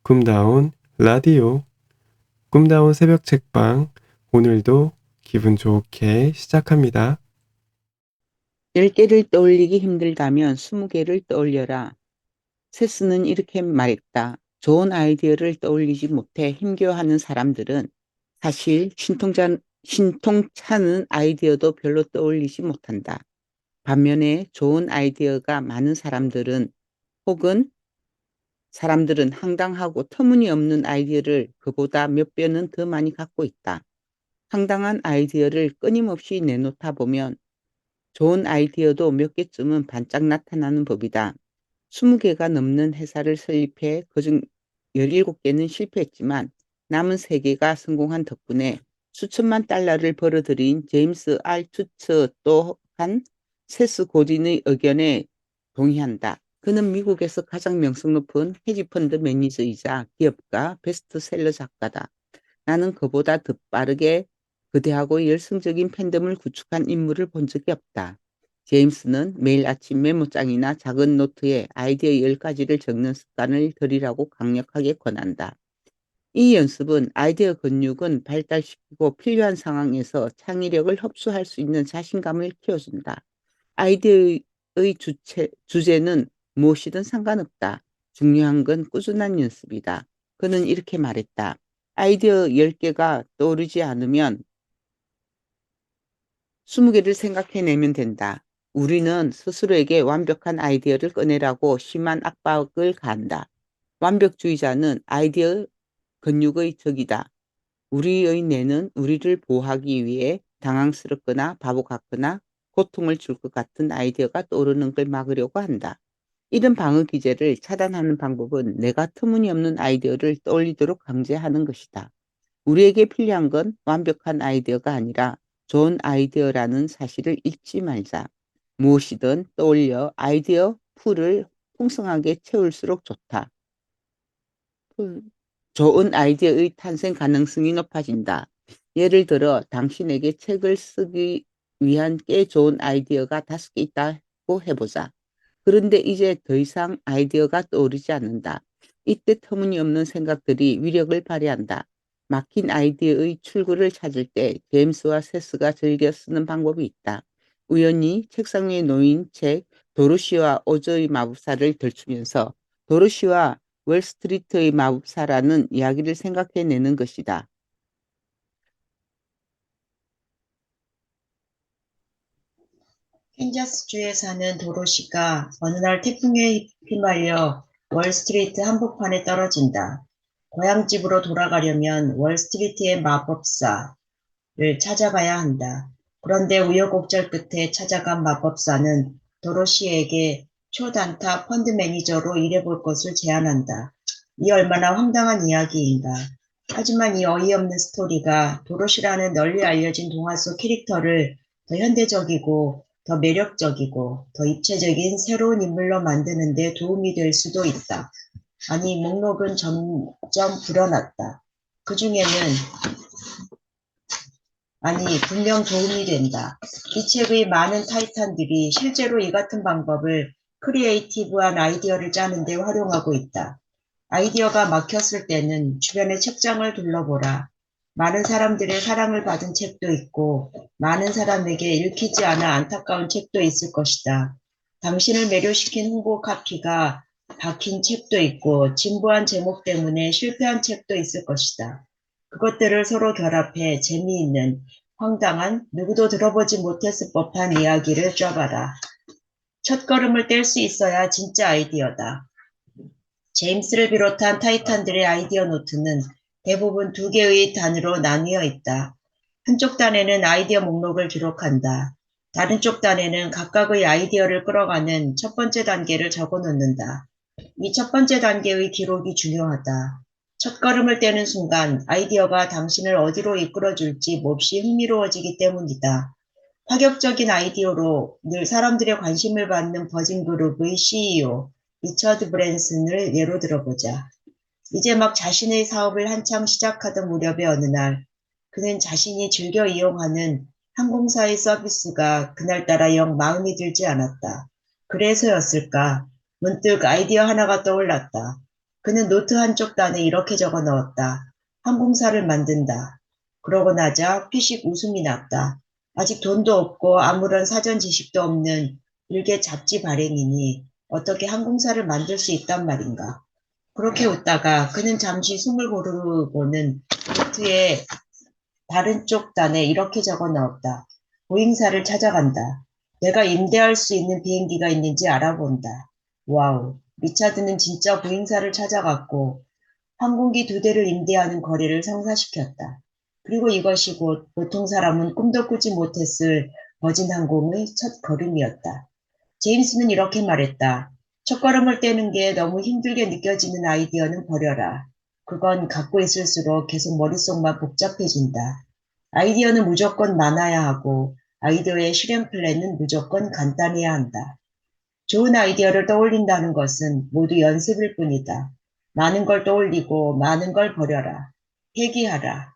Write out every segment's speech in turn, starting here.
꿈다운 라디오, 꿈다운 새벽 책방, 오늘도 기분 좋게 시작합니다. 10개를 떠올리기 힘들다면 20개를 떠올려라. 세스는 이렇게 말했다. 좋은 아이디어를 떠올리지 못해 힘겨워하는 사람들은 사실 신통찮은 아이디어도 별로 떠올리지 못한다. 반면에 좋은 아이디어가 많은 사람들은 황당하고 터무니없는 아이디어를 그보다 몇 배는 더 많이 갖고 있다. 황당한 아이디어를 끊임없이 내놓다 보면 좋은 아이디어도 몇 개쯤은 반짝 나타나는 법이다. 20개가 넘는 회사를 설립해 그중 17개는 실패했지만 남은 3개가 성공한 덕분에 수천만 달러를 벌어들인 제임스 R. 투처 또한 세스 고진의 의견에 동의한다. 그는 미국에서 가장 명성 높은 헤지펀드 매니저이자 기업가 베스트셀러 작가다. 나는 그보다 더 빠르게 거대하고 열성적인 팬덤을 구축한 인물을 본 적이 없다. 제임스는 매일 아침 메모장이나 작은 노트에 아이디어 10가지를 적는 습관을 들이라고 강력하게 권한다. 이 연습은 아이디어 근육은 발달시키고 필요한 상황에서 창의력을 흡수할 수 있는 자신감을 키워준다. 아이디어의 주제는 무엇이든 상관없다. 중요한 건 꾸준한 연습이다. 그는 이렇게 말했다. 아이디어 10개가 떠오르지 않으면 20개를 생각해내면 된다. 우리는 스스로에게 완벽한 아이디어를 꺼내라고 심한 압박을 가한다. 완벽주의자는 아이디어 근육의 적이다. 우리의 뇌는 우리를 보호하기 위해 당황스럽거나 바보 같거나 고통을 줄 것 같은 아이디어가 떠오르는 걸 막으려고 한다. 이런 방어 기제를 차단하는 방법은 내가 터무니없는 아이디어를 떠올리도록 강제하는 것이다. 우리에게 필요한 건 완벽한 아이디어가 아니라 좋은 아이디어라는 사실을 잊지 말자. 무엇이든 떠올려 아이디어 풀을 풍성하게 채울수록 좋다. 좋은 아이디어의 탄생 가능성이 높아진다. 예를 들어 당신에게 책을 쓰기 위한 꽤 좋은 아이디어가 5개 있다고 해보자. 그런데 이제 더 이상 아이디어가 떠오르지 않는다. 이때 터무니없는 생각들이 위력을 발휘한다. 막힌 아이디어의 출구를 찾을 때 제임스와 세스가 즐겨 쓰는 방법이 있다. 우연히 책상 위에 놓인 책 도로시와 오즈의 마법사를 들추면서 도로시와 월스트리트의 마법사라는 이야기를 생각해내는 것이다. 캔자스주에 사는 도로시가 어느 날 태풍에 휘말려 월스트리트 한복판에 떨어진다. 고향집으로 돌아가려면 월스트리트의 마법사를 찾아가야 한다. 그런데 우여곡절 끝에 찾아간 마법사는 도로시에게 초단타 펀드 매니저로 일해볼 것을 제안한다. 이 얼마나 황당한 이야기인가. 하지만 이 어이없는 스토리가 도로시라는 널리 알려진 동화 속 캐릭터를 더 현대적이고 더 매력적이고 더 입체적인 새로운 인물로 만드는 데 도움이 될 수도 있다. 아니, 목록은 점점 불어났다. 그 중에는 분명 도움이 된다. 이 책의 많은 타이탄들이 실제로 이 같은 방법을 크리에이티브한 아이디어를 짜는 데 활용하고 있다. 아이디어가 막혔을 때는 주변의 책장을 둘러보라. 많은 사람들의 사랑을 받은 책도 있고 많은 사람에게 읽히지 않아 안타까운 책도 있을 것이다. 당신을 매료시킨 홍보 카피가 박힌 책도 있고 진부한 제목 때문에 실패한 책도 있을 것이다. 그것들을 서로 결합해 재미있는, 황당한, 누구도 들어보지 못했을 법한 이야기를 쪄봐라. 첫걸음을 뗄 수 있어야 진짜 아이디어다. 제임스를 비롯한 타이탄들의 아이디어 노트는 대부분 2개의 단으로 나뉘어 있다. 한쪽 단에는 아이디어 목록을 기록한다. 다른 쪽 단에는 각각의 아이디어를 끌어가는 첫 번째 단계를 적어 놓는다. 이 첫 번째 단계의 기록이 중요하다. 첫걸음을 떼는 순간 아이디어가 당신을 어디로 이끌어줄지 몹시 흥미로워지기 때문이다. 파격적인 아이디어로 늘 사람들의 관심을 받는 버진그룹의 CEO 리처드 브랜슨을 예로 들어보자. 이제 막 자신의 사업을 한창 시작하던 무렵의 어느 날 그는 자신이 즐겨 이용하는 항공사의 서비스가 그날따라 영 마음에 들지 않았다. 그래서였을까? 문득 아이디어 하나가 떠올랐다. 그는 노트 한쪽 단에 이렇게 적어 넣었다. 항공사를 만든다. 그러고 나자 피식 웃음이 났다. 아직 돈도 없고 아무런 사전 지식도 없는 일개 잡지 발행이니 어떻게 항공사를 만들 수 있단 말인가. 그렇게 웃다가 그는 잠시 숨을 고르고는 노트의 다른 쪽 단에 이렇게 적어 넣었다. 보잉사를 찾아간다. 내가 임대할 수 있는 비행기가 있는지 알아본다. 와우. 리차드는 진짜 보잉사를 찾아갔고 항공기 2대를 임대하는 거래를 성사시켰다. 그리고 이것이 곧 보통 사람은 꿈도 꾸지 못했을 버진 항공의 첫 걸음이었다. 제임스는 이렇게 말했다. 첫걸음을 떼는 게 너무 힘들게 느껴지는 아이디어는 버려라. 그건 갖고 있을수록 계속 머릿속만 복잡해진다. 아이디어는 무조건 많아야 하고 아이디어의 실행 플랜은 무조건 간단해야 한다. 좋은 아이디어를 떠올린다는 것은 모두 연습일 뿐이다. 많은 걸 떠올리고 많은 걸 버려라. 회귀하라.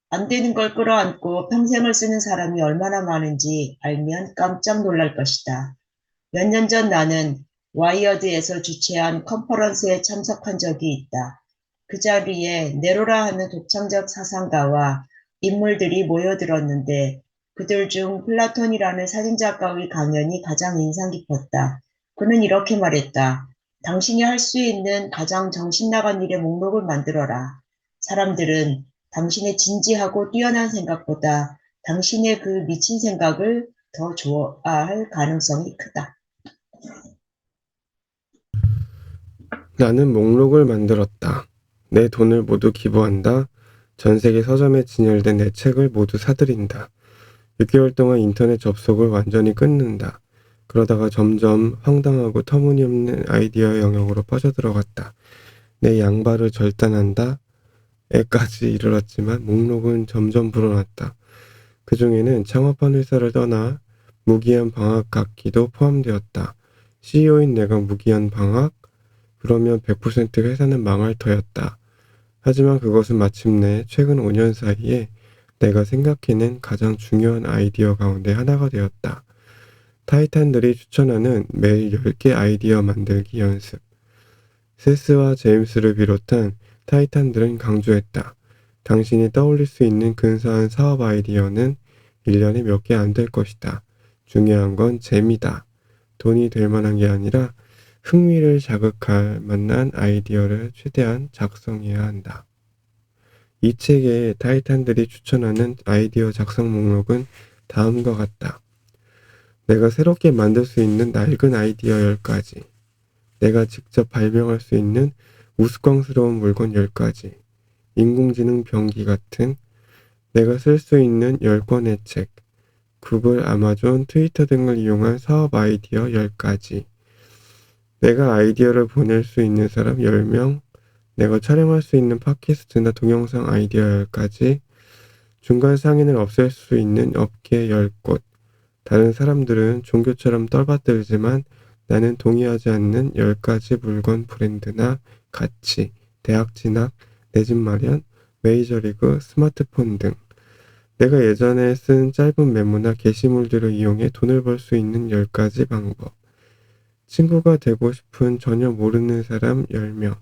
안 되는 걸 끌어안고 평생을 쓰는 사람이 얼마나 많은지 알면 깜짝 놀랄 것이다. 몇 년 전 나는 와이어드에서 주최한 컨퍼런스에 참석한 적이 있다. 그 자리에 네로라 하는 독창적 사상가와 인물들이 모여들었는데 그들 중 플라톤이라는 사진작가의 강연이 가장 인상 깊었다. 그는 이렇게 말했다. 당신이 할 수 있는 가장 정신나간 일의 목록을 만들어라. 사람들은 당신의 진지하고 뛰어난 생각보다 당신의 그 미친 생각을 더 좋아할 가능성이 크다. 나는 목록을 만들었다. 내 돈을 모두 기부한다. 전 세계 서점에 진열된 내 책을 모두 사들인다. 6개월 동안 인터넷 접속을 완전히 끊는다. 그러다가 점점 황당하고 터무니없는 아이디어 영역으로 빠져들어갔다. 내 양발을 절단한다. 애까지 이르렀지만 목록은 점점 불어났다. 그 중에는 창업한 회사를 떠나 무기한 방학 갖기도 포함되었다. CEO인 내가 무기한 방학? 그러면 100% 회사는 망할 터였다. 하지만 그것은 마침내 최근 5년 사이에 내가 생각해낸 가장 중요한 아이디어 가운데 하나가 되었다. 타이탄들이 추천하는 매일 10개 아이디어 만들기 연습. 세스와 제임스를 비롯한 타이탄들은 강조했다. 당신이 떠올릴 수 있는 근사한 사업 아이디어는 1년에 몇 개 안 될 것이다. 중요한 건 재미다. 돈이 될 만한 게 아니라 흥미를 자극할 만한 아이디어를 최대한 작성해야 한다. 이 책에 타이탄들이 추천하는 아이디어 작성 목록은 다음과 같다. 내가 새롭게 만들 수 있는 낡은 아이디어 10가지. 내가 직접 발명할 수 있는 우스꽝스러운 물건 10가지. 인공지능 병기 같은 내가 쓸 수 있는 10권의 책. 구글, 아마존, 트위터 등을 이용한 사업 아이디어 10가지. 내가 아이디어를 보낼 수 있는 사람 10명. 내가 촬영할 수 있는 팟캐스트나 동영상 아이디어 10가지. 중간 상인을 없앨 수 있는 업계 10곳. 다른 사람들은 종교처럼 떨받들지만 나는 동의하지 않는 10가지 물건 브랜드나 가치, 대학 진학, 내 집 마련, 메이저리그, 스마트폰 등. 내가 예전에 쓴 짧은 메모나 게시물들을 이용해 돈을 벌 수 있는 10가지 방법. 친구가 되고 싶은 전혀 모르는 사람 10명.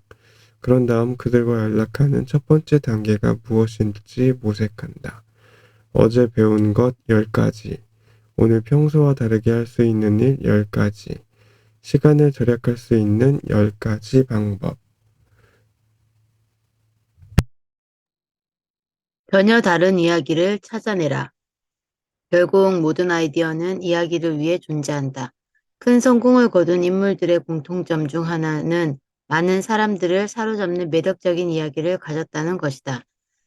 그런 다음 그들과 연락하는 첫 번째 단계가 무엇인지 모색한다. 어제 배운 것 10가지. 오늘 평소와 다르게 할 수 있는 일 10가지. 시간을 절약할 수 있는 10가지 방법. 전혀 다른 이야기를 찾아내라. 결국 모든 아이디어는 이야기를 위해 존재한다. 큰 성공을 거둔 인물들의 공통점 중 하나는 많은 사람들을 사로잡는 매력적인 이야기를 가졌다는 것이다.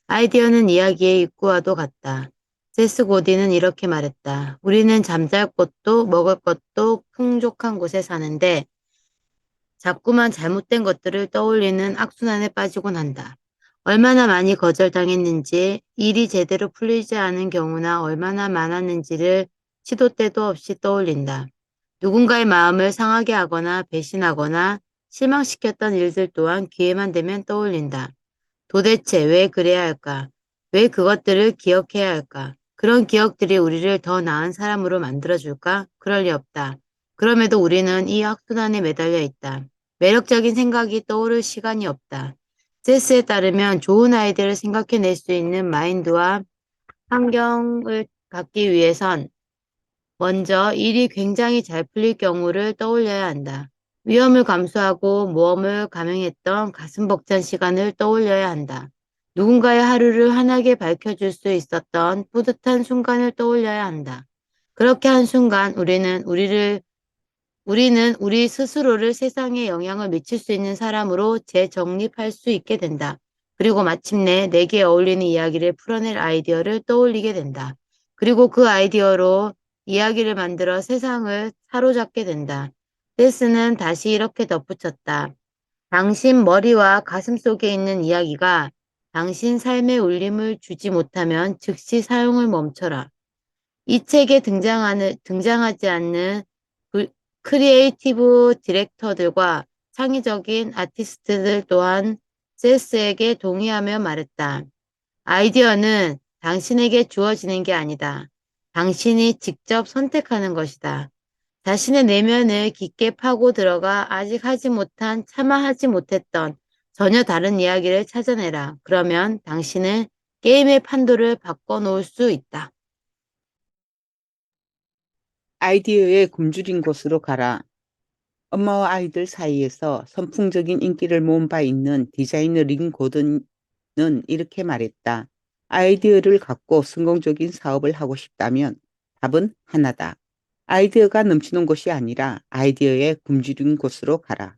아이디어는 이야기의 입구와도 같다. 세스 고디는 이렇게 말했다. 우리는 잠잘 곳도 먹을 것도 풍족한 곳에 사는데 자꾸만 잘못된 것들을 떠올리는 악순환에 빠지곤 한다. 얼마나 많이 거절당했는지, 일이 제대로 풀리지 않은 경우나 얼마나 많았는지를 시도 때도 없이 떠올린다. 누군가의 마음을 상하게 하거나 배신하거나 실망시켰던 일들 또한 기회만 되면 떠올린다. 도대체 왜 그래야 할까? 왜 그것들을 기억해야 할까? 그런 기억들이 우리를 더 나은 사람으로 만들어줄까? 그럴 리 없다. 그럼에도 우리는 이 악순환에 매달려 있다. 매력적인 생각이 떠오를 시간이 없다. 세스에 따르면 좋은 아이디어를 생각해낼 수 있는 마인드와 환경을 갖기 위해선 먼저 일이 굉장히 잘 풀릴 경우를 떠올려야 한다. 위험을 감수하고 모험을 감행했던 가슴 벅찬 시간을 떠올려야 한다. 누군가의 하루를 환하게 밝혀줄 수 있었던 뿌듯한 순간을 떠올려야 한다. 그렇게 한 순간 우리는 우리 스스로를 세상에 영향을 미칠 수 있는 사람으로 재정립할 수 있게 된다. 그리고 마침내 내게 어울리는 이야기를 풀어낼 아이디어를 떠올리게 된다. 그리고 그 아이디어로 이야기를 만들어 세상을 사로잡게 된다. 데스는 다시 이렇게 덧붙였다. 당신 머리와 가슴 속에 있는 이야기가 당신 삶에 울림을 주지 못하면 즉시 사용을 멈춰라. 이 책에 등장하지 않는 크리에이티브 디렉터들과 창의적인 아티스트들 또한 세스에게 동의하며 말했다. 아이디어는 당신에게 주어지는 게 아니다. 당신이 직접 선택하는 것이다. 자신의 내면을 깊게 파고 들어가 아직 하지 못한, 차마 하지 못했던 전혀 다른 이야기를 찾아내라. 그러면 당신은 게임의 판도를 바꿔놓을 수 있다. 아이디어의 굶주린 곳으로 가라. 엄마와 아이들 사이에서 선풍적인 인기를 모은 바 있는 디자이너 린 고든은 이렇게 말했다. 아이디어를 갖고 성공적인 사업을 하고 싶다면 답은 하나다. 아이디어가 넘치는 곳이 아니라 아이디어의 굶주린 곳으로 가라.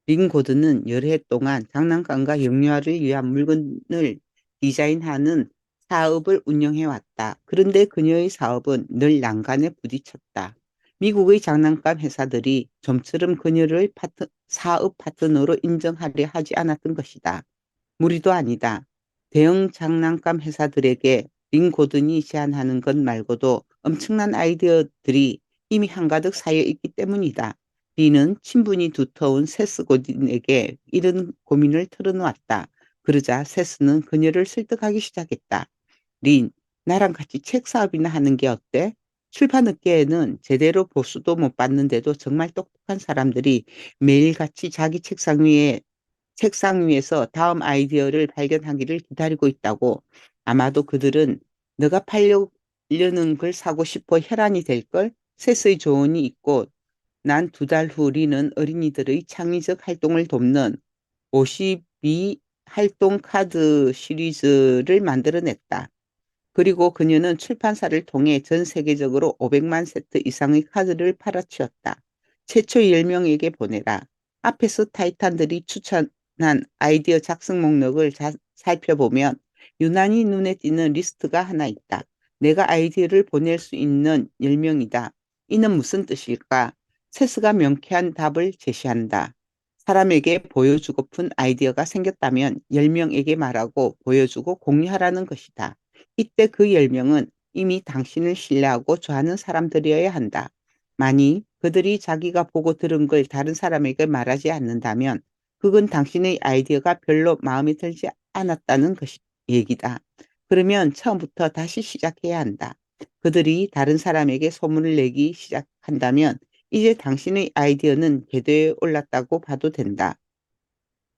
린 고든은 여러 해 동안 장난감과 영유아를 위한 물건을 디자인하는 사업을 운영해 왔다. 그런데 그녀의 사업은 늘 난관에 부딪혔다. 미국의 장난감 회사들이 좀처럼 그녀를 사업 파트너로 인정하려 하지 않았던 것이다. 무리도 아니다. 대형 장난감 회사들에게 린 고든이 제안하는 것 말고도 엄청난 아이디어들이 이미 한가득 쌓여 있기 때문이다. 린은 친분이 두터운 세스 고든에게 이런 고민을 털어놓았다. 그러자 세스는 그녀를 설득하기 시작했다. 린, 나랑 같이 책 사업이나 하는 게 어때? 출판업계에는 제대로 보수도 못 받는데도 정말 똑똑한 사람들이 매일같이 자기 책상 위에서 다음 아이디어를 발견하기를 기다리고 있다고. 아마도 그들은 너가 팔려는 걸 사고 싶어 혈안이 될걸? 세스의 조언이 있고 난 2달 후 리는 어린이들의 창의적 활동을 돕는 52 활동 카드 시리즈를 만들어냈다. 그리고 그녀는 출판사를 통해 전 세계적으로 500만 세트 이상의 카드를 팔아치웠다. 최초 10명에게 보내라. 앞에서 타이탄들이 추천한 아이디어 작성 목록을 살펴보면 유난히 눈에 띄는 리스트가 하나 있다. 내가 아이디어를 보낼 수 있는 10명이다. 이는 무슨 뜻일까? 세스가 명쾌한 답을 제시한다. 사람에게 보여주고픈 아이디어가 생겼다면 10명에게 말하고 보여주고 공유하라는 것이다. 이때 그 10명은 이미 당신을 신뢰하고 좋아하는 사람들이어야 한다. 만일 그들이 자기가 보고 들은 걸 다른 사람에게 말하지 않는다면 그건 당신의 아이디어가 별로 마음에 들지 않았다는 얘기다. 그러면 처음부터 다시 시작해야 한다. 그들이 다른 사람에게 소문을 내기 시작한다면 이제 당신의 아이디어는 궤도에 올랐다고 봐도 된다.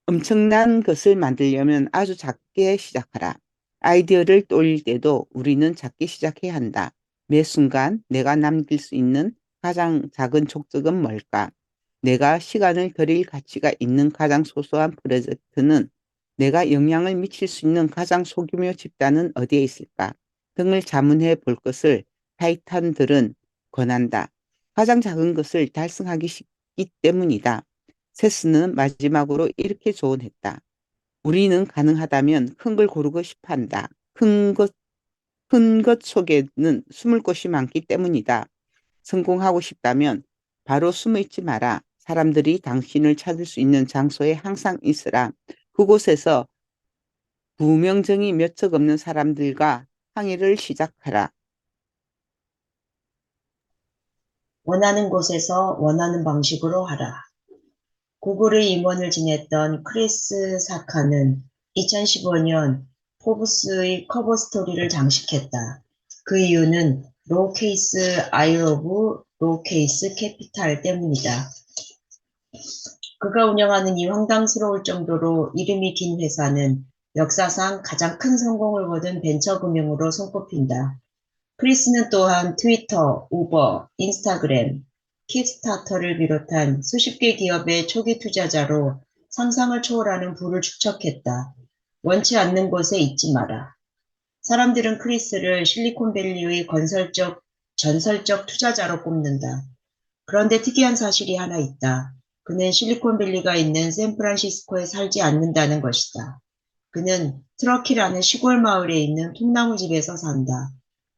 엄청난 것을 만들려면 아주 작게 시작하라. 아이디어를 떠올릴 때도 우리는 작게 시작해야 한다. 매 순간 내가 남길 수 있는 가장 작은 족적은 뭘까? 내가 시간을 들일 가치가 있는 가장 소소한 프로젝트는 내가 영향을 미칠 수 있는 가장 소규모 집단은 어디에 있을까? 등을 자문해 볼 것을 타이탄들은 권한다. 가장 작은 것을 달성하기 쉽기 때문이다. 세스는 마지막으로 이렇게 조언했다. 우리는 가능하다면 큰 걸 고르고 싶어 한다. 큰 것 속에는 숨을 곳이 많기 때문이다. 성공하고 싶다면 바로 숨어 있지 마라. 사람들이 당신을 찾을 수 있는 장소에 항상 있으라. 그곳에서 구명정이 몇 척 없는 사람들과 항해를 시작하라. 원하는 곳에서 원하는 방식으로 하라. 구글의 임원을 지냈던 크리스 사카는 2015년 포브스의 커버 스토리를 장식했다. 그 이유는 로우케이스 아이 오브 로우케이스 캐피탈 때문이다. 그가 운영하는 이 황당스러울 정도로 이름이 긴 회사는 역사상 가장 큰 성공을 거둔 벤처금융으로 손꼽힌다. 크리스는 또한 트위터, 우버, 인스타그램, 킥스타터를 비롯한 수십 개 기업의 초기 투자자로 상상을 초월하는 부를 축적했다. 원치 않는 곳에 있지 마라. 사람들은 크리스를 실리콘밸리의 전설적 투자자로 꼽는다. 그런데 특이한 사실이 하나 있다. 그는 실리콘밸리가 있는 샌프란시스코에 살지 않는다는 것이다. 그는 트러키라는 시골 마을에 있는 통나무집에서 산다.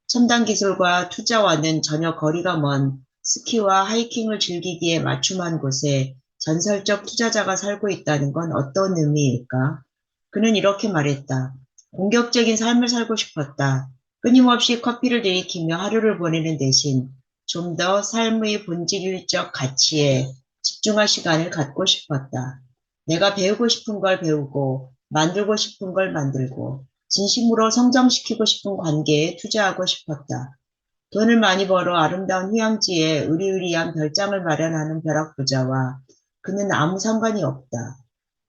첨단 기술과 투자와는 전혀 거리가 먼 스키와 하이킹을 즐기기에 맞춤한 곳에 전설적 투자자가 살고 있다는 건 어떤 의미일까? 그는 이렇게 말했다. 공격적인 삶을 살고 싶었다. 끊임없이 커피를 들이키며 하루를 보내는 대신 좀 더 삶의 본질적 가치에 집중할 시간을 갖고 싶었다. 내가 배우고 싶은 걸 배우고 만들고 싶은 걸 만들고 진심으로 성장시키고 싶은 관계에 투자하고 싶었다. 돈을 많이 벌어 아름다운 휴양지에 의리의리한 별장을 마련하는 벼락부자와 그는 아무 상관이 없다.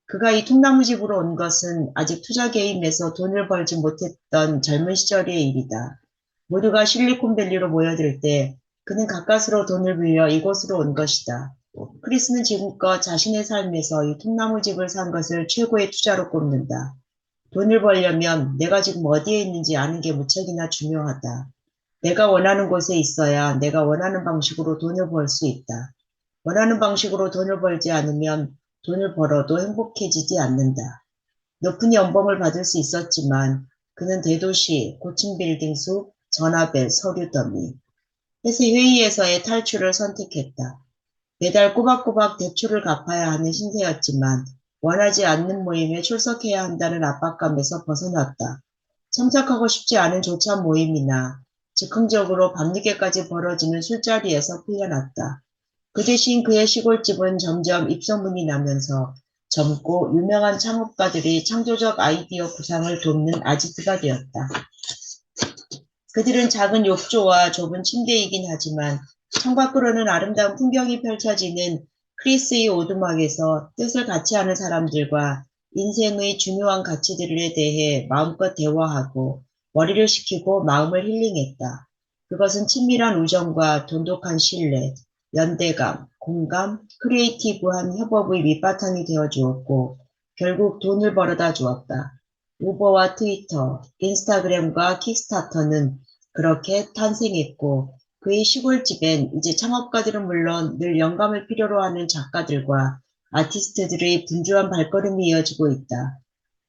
그가 이 통나무집으로 온 것은 아직 투자 게임에서 돈을 벌지 못했던 젊은 시절의 일이다. 모두가 실리콘밸리로 모여들 때 그는 가까스로 돈을 빌려 이곳으로 온 것이다. 크리스는 지금껏 자신의 삶에서 이 통나무집을 산 것을 최고의 투자로 꼽는다. 돈을 벌려면 내가 지금 어디에 있는지 아는 게 무척이나 중요하다. 내가 원하는 곳에 있어야 내가 원하는 방식으로 돈을 벌 수 있다. 원하는 방식으로 돈을 벌지 않으면 돈을 벌어도 행복해지지 않는다. 높은 연봉을 받을 수 있었지만 그는 대도시, 고층 빌딩 숲, 전화벨, 서류 더미, 회사 회의에서의 탈출을 선택했다. 매달 꼬박꼬박 대출을 갚아야 하는 신세였지만 원하지 않는 모임에 출석해야 한다는 압박감에서 벗어났다. 참석하고 싶지 않은 조차 모임이나 즉흥적으로 밤늦게까지 벌어지는 술자리에서 풀려났다. 그 대신 그의 시골집은 점점 입소문이 나면서 젊고 유명한 창업가들이 창조적 아이디어 구상을 돕는 아지트가 되었다. 그들은 작은 욕조와 좁은 침대이긴 하지만 창밖으로는 아름다운 풍경이 펼쳐지는 크리스의 오두막에서 뜻을 같이 하는 사람들과 인생의 중요한 가치들에 대해 마음껏 대화하고 머리를 식히고 마음을 힐링했다. 그것은 친밀한 우정과 돈독한 신뢰, 연대감, 공감, 크리에이티브한 협업의 밑바탕이 되어 주었고 결국 돈을 벌어다 주었다. 우버와 트위터, 인스타그램과 킥스타터는 그렇게 탄생했고 그의 시골집엔 이제 창업가들은 물론 늘 영감을 필요로 하는 작가들과 아티스트들의 분주한 발걸음이 이어지고 있다.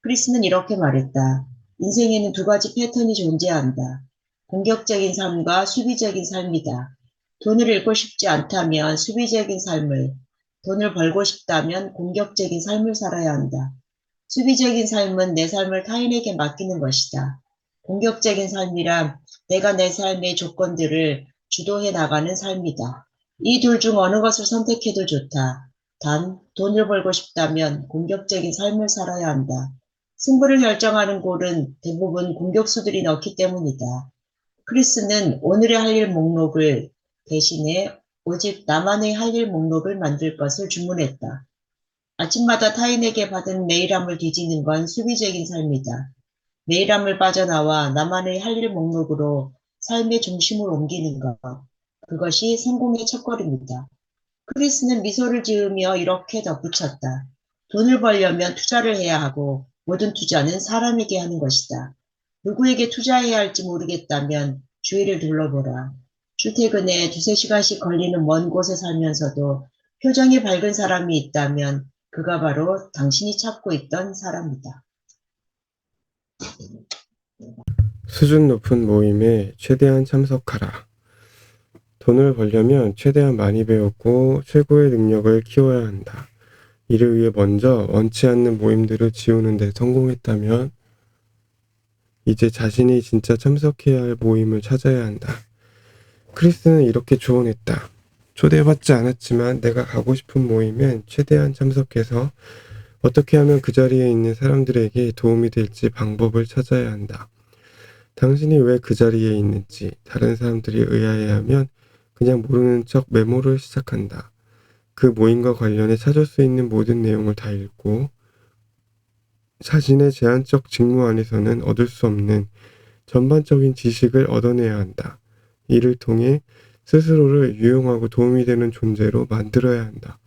크리스는 이렇게 말했다. 인생에는 두 가지 패턴이 존재한다. 공격적인 삶과 수비적인 삶이다. 돈을 잃고 싶지 않다면 수비적인 삶을, 돈을 벌고 싶다면 공격적인 삶을 살아야 한다. 수비적인 삶은 내 삶을 타인에게 맡기는 것이다. 공격적인 삶이란 내가 내 삶의 조건들을 주도해 나가는 삶이다. 이 둘 중 어느 것을 선택해도 좋다. 단, 돈을 벌고 싶다면 공격적인 삶을 살아야 한다. 승부를 결정하는 골은 대부분 공격수들이 넣기 때문이다. 크리스는 오늘의 할 일 목록을 대신에 오직 나만의 할 일 목록을 만들 것을 주문했다. 아침마다 타인에게 받은 메일함을 뒤지는 건 수비적인 삶이다. 메일함을 빠져나와 나만의 할 일 목록으로 삶의 중심을 옮기는 것. 그것이 성공의 첫걸음이다. 크리스는 미소를 지으며 이렇게 덧붙였다. 돈을 벌려면 투자를 해야 하고 모든 투자는 사람에게 하는 것이다. 누구에게 투자해야 할지 모르겠다면 주위를 둘러보라. 출퇴근에 두세 시간씩 걸리는 먼 곳에 살면서도 표정이 밝은 사람이 있다면 그가 바로 당신이 찾고 있던 사람이다. 수준 높은 모임에 최대한 참석하라. 돈을 벌려면 최대한 많이 배웠고 최고의 능력을 키워야 한다. 이를 위해 먼저 원치 않는 모임들을 지우는 데 성공했다면 이제 자신이 진짜 참석해야 할 모임을 찾아야 한다. 크리스는 이렇게 조언했다. 초대받지 않았지만 내가 가고 싶은 모임엔 최대한 참석해서 어떻게 하면 그 자리에 있는 사람들에게 도움이 될지 방법을 찾아야 한다. 당신이 왜 그 자리에 있는지 다른 사람들이 의아해하면 그냥 모르는 척 메모를 시작한다. 그 모임과 관련해 찾을 수 있는 모든 내용을 다 읽고 자신의 제한적 직무 안에서는 얻을 수 없는 전반적인 지식을 얻어내야 한다. 이를 통해 스스로를 유용하고 도움이 되는 존재로 만들어야 한다.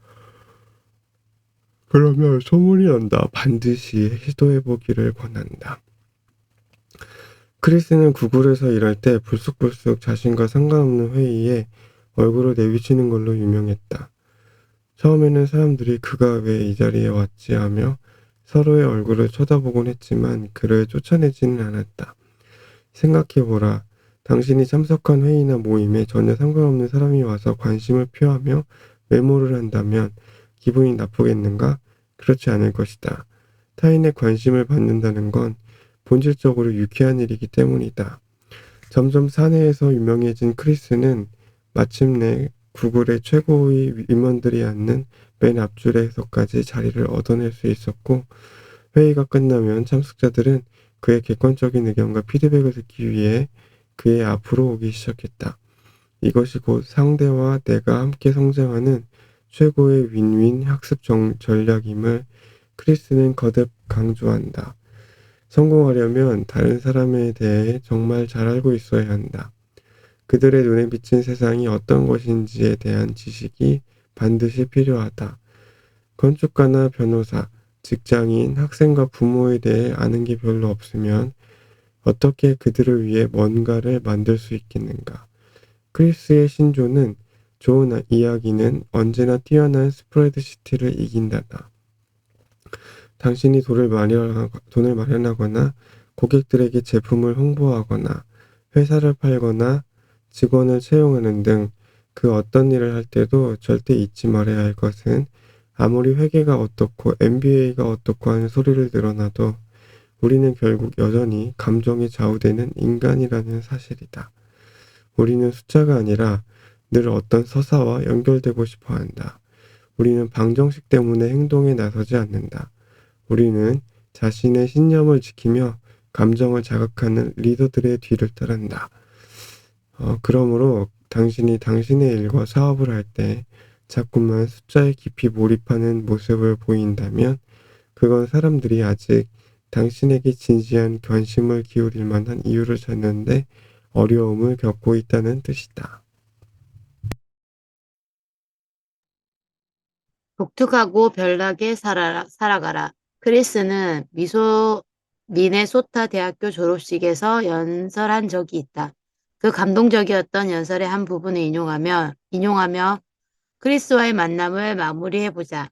그러면 소문이 난다. 반드시 시도해보기를 권한다. 크리스는 구글에서 일할 때 불쑥불쑥 자신과 상관없는 회의에 얼굴을 내비치는 걸로 유명했다. 처음에는 사람들이 그가 왜 이 자리에 왔지 하며 서로의 얼굴을 쳐다보곤 했지만 그를 쫓아내지는 않았다. 생각해보라. 당신이 참석한 회의나 모임에 전혀 상관없는 사람이 와서 관심을 표하며 메모를 한다면 기분이 나쁘겠는가? 그렇지 않을 것이다. 타인의 관심을 받는다는 건 본질적으로 유쾌한 일이기 때문이다. 점점 사내에서 유명해진 크리스는 마침내 구글의 최고의 임원들이 앉는 맨 앞줄에서까지 자리를 얻어낼 수 있었고, 회의가 끝나면 참석자들은 그의 객관적인 의견과 피드백을 듣기 위해 그의 앞으로 오기 시작했다. 이것이 곧 상대와 내가 함께 성장하는 최고의 윈윈 학습 전략임을 크리스는 거듭 강조한다. 성공하려면 다른 사람에 대해 정말 잘 알고 있어야 한다. 그들의 눈에 비친 세상이 어떤 것인지에 대한 지식이 반드시 필요하다. 건축가나 변호사, 직장인, 학생과 부모에 대해 아는 게 별로 없으면 어떻게 그들을 위해 뭔가를 만들 수 있겠는가. 크리스의 신조는 좋은 이야기는 언제나 뛰어난 스프레드시트를 이긴다다. 당신이 돈을 마련하거나 고객들에게 제품을 홍보하거나 회사를 팔거나 직원을 채용하는 등 그 어떤 일을 할 때도 절대 잊지 말아야 할 것은 아무리 회계가 어떻고 MBA가 어떻고 하는 소리를 늘어놔도 우리는 결국 여전히 감정에 좌우되는 인간이라는 사실이다. 우리는 숫자가 아니라 늘 어떤 서사와 연결되고 싶어 한다. 우리는 방정식 때문에 행동에 나서지 않는다. 우리는 자신의 신념을 지키며 감정을 자극하는 리더들의 뒤를 따른다. 그러므로 당신이 당신의 일과 사업을 할 때 자꾸만 숫자에 깊이 몰입하는 모습을 보인다면 그건 사람들이 아직 당신에게 진지한 관심을 기울일 만한 이유를 찾는데 어려움을 겪고 있다는 뜻이다. 독특하고 별나게 살아가라. 크리스는 미네소타 대학교 졸업식에서 연설한 적이 있다. 그 감동적이었던 연설의 한 부분을 인용하며 크리스와의 만남을 마무리해보자.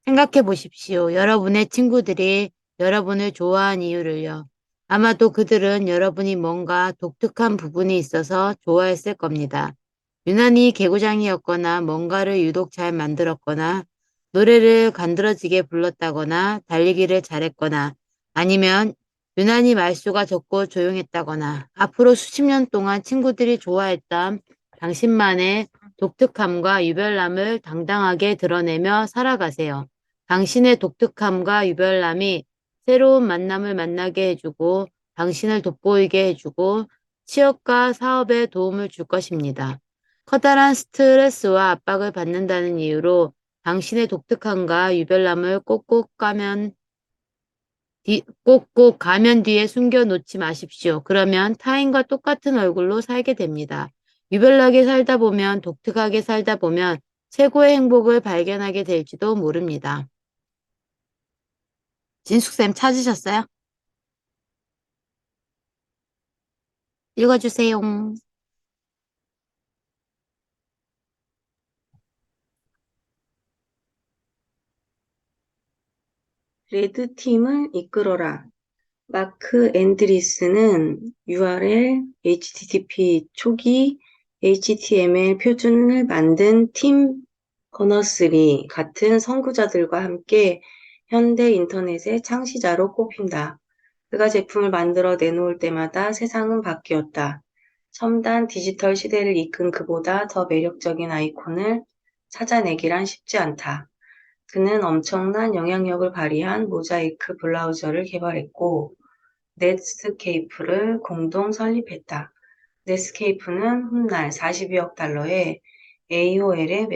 생각해 보십시오. 여러분의 친구들이 여러분을 좋아한 이유를요. 아마도 그들은 여러분이 뭔가 독특한 부분이 있어서 좋아했을 겁니다. 유난히 개구장이었거나 뭔가를 유독 잘 만들었거나 노래를 간드러지게 불렀다거나 달리기를 잘했거나 아니면 유난히 말수가 적고 조용했다거나 앞으로 수십 년 동안 친구들이 좋아했던 당신만의 독특함과 유별남을 당당하게 드러내며 살아가세요. 당신의 독특함과 유별남이 새로운 만남을 만나게 해주고 당신을 돋보이게 해주고 취업과 사업에 도움을 줄 것입니다. 커다란 스트레스와 압박을 받는다는 이유로 당신의 독특함과 유별남을 꼭꼭 가면 뒤에 숨겨놓지 마십시오. 그러면 타인과 똑같은 얼굴로 살게 됩니다. 유별나게 살다 보면, 독특하게 살다 보면 최고의 행복을 발견하게 될지도 모릅니다. 진숙쌤 찾으셨어요? 읽어주세요. 레드팀을 이끌어라. 마크 앤드리스는 URL, HTTP 초기 HTML 표준을 만든 팀 버너스리 같은 선구자들과 함께 현대 인터넷의 창시자로 꼽힌다. 그가 제품을 만들어 내놓을 때마다 세상은 바뀌었다. 첨단 디지털 시대를 이끈 그보다 더 매력적인 아이콘을 찾아내기란 쉽지 않다. 그는 엄청난 영향력을 발휘한 모자이크 브라우저를 개발했고 넷스케이프를 공동 설립했다. 넷스케이프는 훗날 $42억 AOL의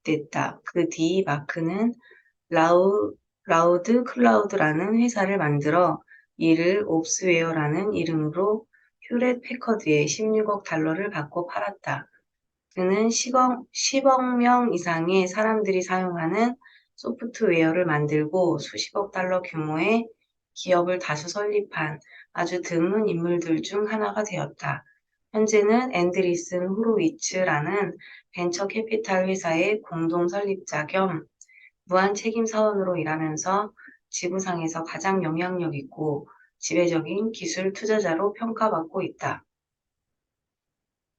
됐다. 그 뒤 마크는 라우드 클라우드라는 회사를 만들어 이를 옵스웨어라는 이름으로 휴렛 패커드에 16억 달러를 받고 팔았다. 그는 10억 명 이상의 사람들이 사용하는 소프트웨어를 만들고 수십억 달러 규모의 기업을 다수 설립한 아주 드문 인물들 중 하나가 되었다. 현재는 앤드리슨 호로위츠라는 벤처 캐피탈 회사의 공동 설립자 겸 무한 책임 사원으로 일하면서 지구상에서 가장 영향력 있고 지배적인 기술 투자자로 평가받고 있다.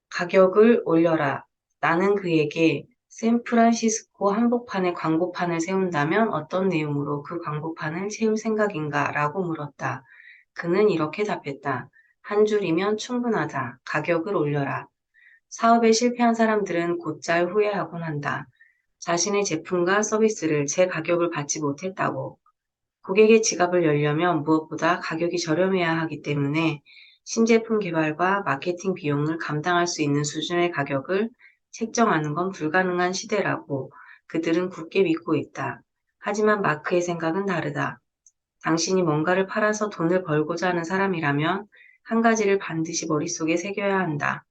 가격을 올려라. 나는 그에게 샌프란시스코 한복판에 광고판을 세운다면 어떤 내용으로 그 광고판을 채울 생각인가? 라고 물었다. 그는 이렇게 답했다. 한 줄이면 충분하다. 가격을 올려라. 사업에 실패한 사람들은 곧잘 후회하곤 한다. 자신의 제품과 서비스를 제 가격을 받지 못했다고. 고객의 지갑을 열려면 무엇보다 가격이 저렴해야 하기 때문에 신제품 개발과 마케팅 비용을 감당할 수 있는 수준의 가격을 책정하는 건 불가능한 시대라고 그들은 굳게 믿고 있다. 하지만 마크의 생각은 다르다. 당신이 뭔가를 팔아서 돈을 벌고자 하는 사람이라면 한 가지를 반드시 머릿속에 새겨야 한다.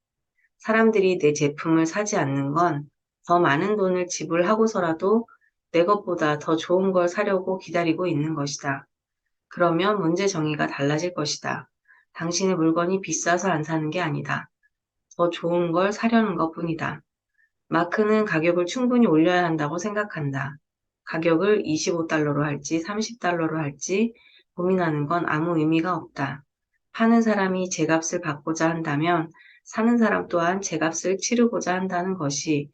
사람들이 내 제품을 사지 않는 건 더 많은 돈을 지불하고서라도 내 것보다 더 좋은 걸 사려고 기다리고 있는 것이다. 그러면 문제 정의가 달라질 것이다. 당신의 물건이 비싸서 안 사는 게 아니다. 더 좋은 걸 사려는 것뿐이다. 마크는 가격을 충분히 올려야 한다고 생각한다. 가격을 25달러로 할지 30달러로 할지 고민하는 건 아무 의미가 없다. 파는 사람이 제값을 받고자 한다면 사는 사람 또한 제값을 치르고자 한다는 것이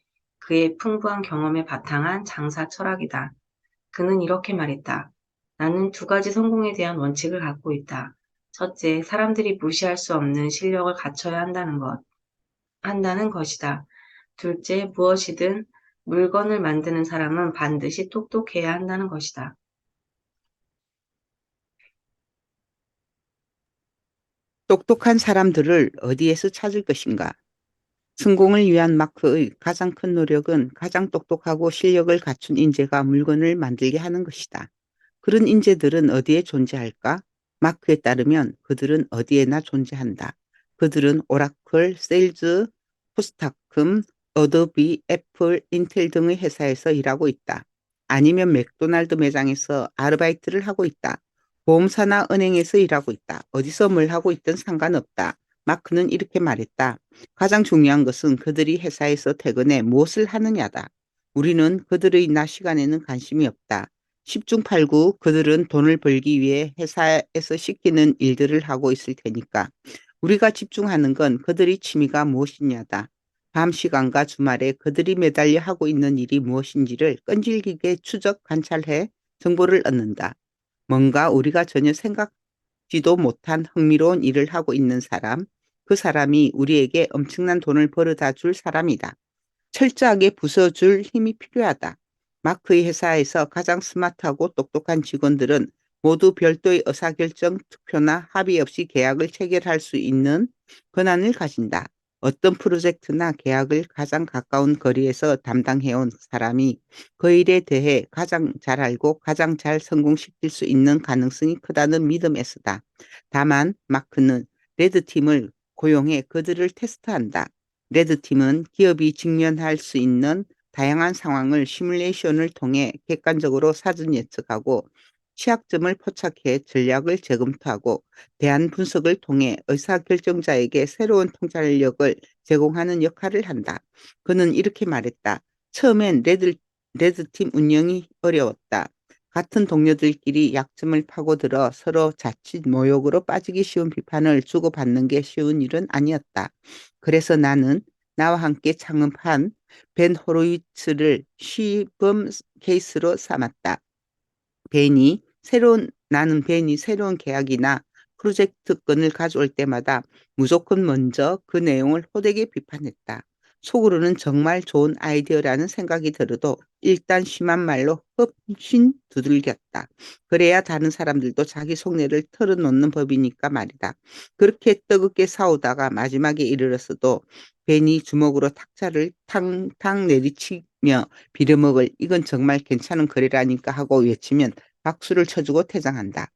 그의 풍부한 경험에 바탕한 장사 철학이다. 그는 이렇게 말했다. 나는 두 가지 성공에 대한 원칙을 갖고 있다. 첫째, 사람들이 무시할 수 없는 실력을 갖춰야 한다는 것이다. 둘째, 무엇이든 물건을 만드는 사람은 반드시 똑똑해야 한다는 것이다. 똑똑한 사람들을 어디에서 찾을 것인가? 성공을 위한 마크의 가장 큰 노력은 가장 똑똑하고 실력을 갖춘 인재가 물건을 만들게 하는 것이다. 그런 인재들은 어디에 존재할까? 마크에 따르면 그들은 어디에나 존재한다. 그들은 오라클, 세일즈, 포스타금, 어도비, 애플, 인텔 등의 회사에서 일하고 있다. 아니면 맥도날드 매장에서 아르바이트를 하고 있다. 보험사나 은행에서 일하고 있다. 어디서 뭘 하고 있든 상관없다. 마크는 이렇게 말했다. 가장 중요한 것은 그들이 회사에서 퇴근해 무엇을 하느냐다. 우리는 그들의 낮 시간에는 관심이 없다. 10중 8구 그들은 돈을 벌기 위해 회사에서 시키는 일들을 하고 있을 테니까. 우리가 집중하는 건 그들의 취미가 무엇이냐다. 밤 시간과 주말에 그들이 매달려 하고 있는 일이 무엇인지를 끈질기게 추적 관찰해 정보를 얻는다. 뭔가 우리가 전혀 생각지도 못한 흥미로운 일을 하고 있는 사람, 그 사람이 우리에게 엄청난 돈을 벌어다 줄 사람이다. 철저하게 부숴줄 힘이 필요하다. 마크의 회사에서 가장 스마트하고 똑똑한 직원들은 모두 별도의 의사결정 투표나 합의 없이 계약을 체결할 수 있는 권한을 가진다. 어떤 프로젝트나 계약을 가장 가까운 거리에서 담당해온 사람이 그 일에 대해 가장 잘 알고 가장 잘 성공시킬 수 있는 가능성이 크다는 믿음에서다. 다만 마크는 레드팀을 고용해 그들을 테스트한다. 레드팀은 기업이 직면할 수 있는 다양한 상황을 시뮬레이션을 통해 객관적으로 사전 예측하고 취약점을 포착해 전략을 재검토하고 대안 분석을 통해 의사결정자에게 새로운 통찰력을 제공하는 역할을 한다. 그는 이렇게 말했다. 처음엔 레드팀 운영이 어려웠다. 같은 동료들끼리 약점을 파고들어 서로 자칫 모욕으로 빠지기 쉬운 비판을 주고받는 게 쉬운 일은 아니었다. 그래서 나는 나와 함께 창업한 벤 호로위츠를 시범 케이스로 삼았다. 나는 벤이 새로운 계약이나 프로젝트 건을 가져올 때마다 무조건 먼저 그 내용을 호되게 비판했다. 속으로는 정말 좋은 아이디어라는 생각이 들어도 일단 심한 말로 흡신 두들겼다. 그래야 다른 사람들도 자기 속내를 털어놓는 법이니까 말이다. 그렇게 뜨겁게 싸우다가 마지막에 이르렀어도 벤이 주먹으로 탁자를 탕탕 빌어먹을 이건 정말 괜찮은 거래라니까 하고 외치면 박수를 쳐주고 퇴장한다.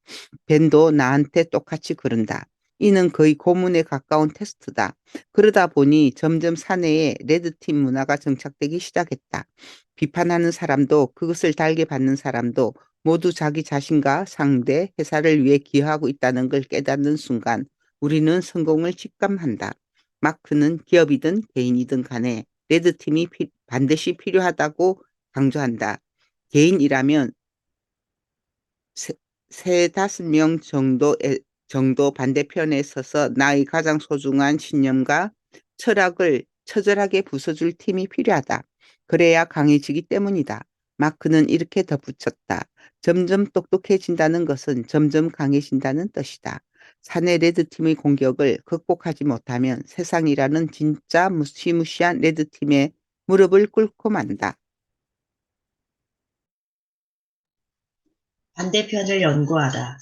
벤도 나한테 똑같이 그런다. 이는 거의 고문에 가까운 테스트다. 그러다 보니 점점 사내에 레드팀 문화가 정착되기 시작했다. 비판하는 사람도 그것을 달게 받는 사람도 모두 자기 자신과 상대, 회사를 위해 기여하고 있다는 걸 깨닫는 순간 우리는 성공을 직감한다. 마크는 기업이든 개인이든 간에 레드팀이 반드시 필요하다고 강조한다. 개인이라면 세 다섯 명 정도 반대편에 서서 나의 가장 소중한 신념과 철학을 처절하게 부숴줄 팀이 필요하다. 그래야 강해지기 때문이다. 마크는 이렇게 덧붙였다. 점점 똑똑해진다는 것은 점점 강해진다는 뜻이다. 사내 레드팀의 공격을 극복하지 못하면 세상이라는 진짜 무시무시한 레드팀의 무릎을 꿇고 만다. 반대편을 연구하라.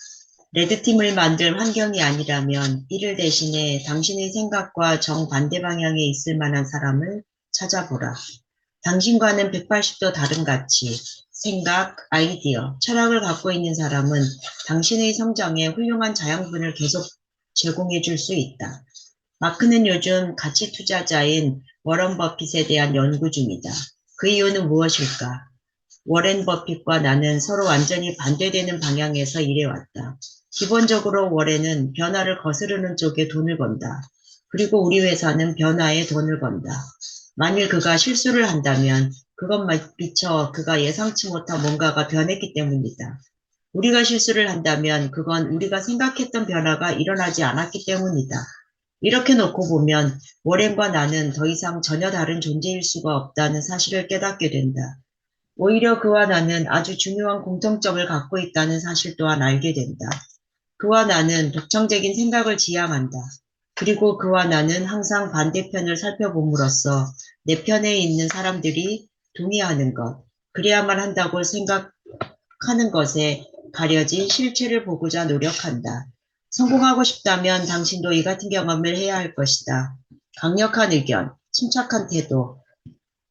레드팀을 만들 환경이 아니라면 이를 대신해 당신의 생각과 정반대 방향에 있을 만한 사람을 찾아보라. 당신과는 180도 다른 가치, 생각, 아이디어, 철학을 갖고 있는 사람은 당신의 성장에 훌륭한 자양분을 계속 제공해 줄 수 있다. 마크는 요즘 가치 투자자인 워런 버핏에 대한 연구 중이다. 그 이유는 무엇일까? 워렌 버핏과 나는 서로 완전히 반대되는 방향에서 일해왔다. 기본적으로 워렌은 변화를 거스르는 쪽에 돈을 번다. 그리고 우리 회사는 변화에 돈을 번다. 만일 그가 실수를 한다면 그것만 비춰 그가 예상치 못한 뭔가가 변했기 때문이다. 우리가 실수를 한다면 그건 우리가 생각했던 변화가 일어나지 않았기 때문이다. 이렇게 놓고 보면 워렌과 나는 더 이상 전혀 다른 존재일 수가 없다는 사실을 깨닫게 된다. 오히려 그와 나는 아주 중요한 공통점을 갖고 있다는 사실 또한 알게 된다. 그와 나는 독창적인 생각을 지향한다. 그리고 그와 나는 항상 반대편을 살펴봄으로써 내 편에 있는 사람들이 동의하는 것, 그래야만 한다고 생각하는 것에 가려진 실체를 보고자 노력한다. 성공하고 싶다면 당신도 이 같은 경험을 해야 할 것이다. 강력한 의견, 침착한 태도.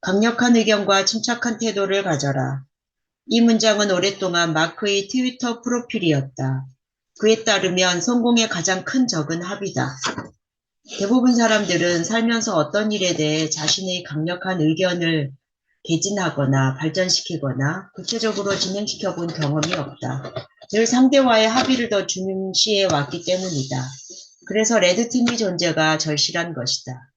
강력한 의견과 침착한 태도를 가져라. 이 문장은 오랫동안 마크의 트위터 프로필이었다. 그에 따르면 성공의 가장 큰 적은 합의다. 대부분 사람들은 살면서 어떤 일에 대해 자신의 강력한 의견을 개진하거나 발전시키거나 구체적으로 진행시켜 본 경험이 없다. 늘 상대와의 합의를 더 중시해 왔기 때문이다. 그래서 레드팀의 존재가 절실한 것이다.